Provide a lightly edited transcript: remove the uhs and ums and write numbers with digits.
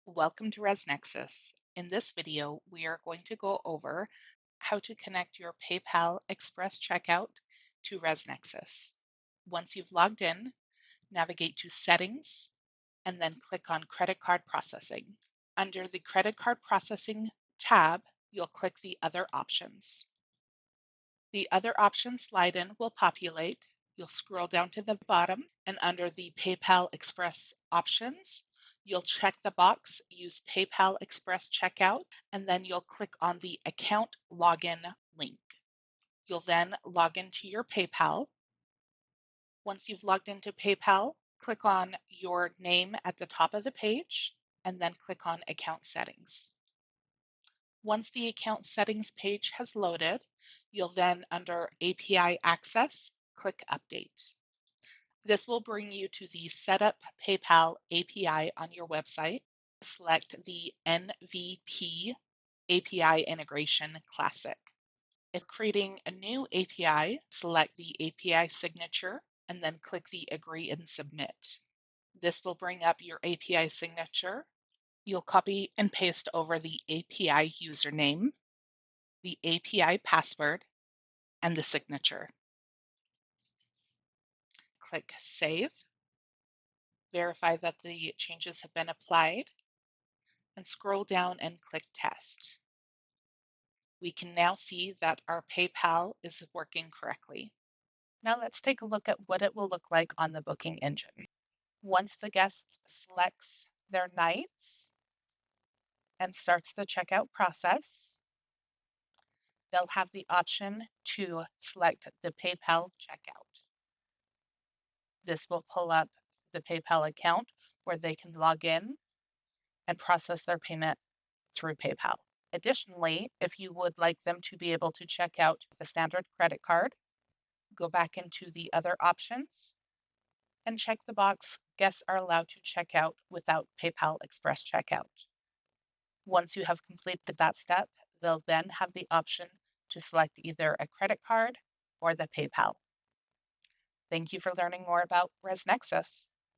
Welcome to ResNexus. In this video, we are going to go over how to connect your PayPal Express checkout to ResNexus. Once you've logged in, navigate to Settings and then click on Credit Card Processing. Under the Credit Card Processing tab, you'll click the Other Options. The Other Options slide-in will populate. You'll scroll down to the bottom, and under the PayPal Express options, you'll check the box Use PayPal Express Checkout, and then you'll click on the Account Login link. You'll then log into your PayPal. Once you've logged into PayPal, click on your name at the top of the page, and then click on Account Settings. Once the account settings page has loaded, you'll then, under API Access, click Update. This will bring you to the Setup PayPal API on your website. Select the NVP API Integration Classic. If creating a new API, select the API signature and then click the Agree and Submit. This will bring up your API signature. You'll copy and paste over the API username, the API password, and the signature. Click Save, verify that the changes have been applied, and scroll down and click Test. We can now see that our PayPal is working correctly. Now let's take a look at what it will look like on the booking engine. Once the guest selects their nights and starts the checkout process, they'll have the option to select the PayPal checkout. This will pull up the PayPal account where they can log in and process their payment through PayPal. Additionally, if you would like them to be able to check out the standard credit card, go back into the other options and check the box Guests are allowed to check out without PayPal Express checkout. Once you have completed that step, they'll then have the option to select either a credit card or the PayPal. Thank you for learning more about ResNexus.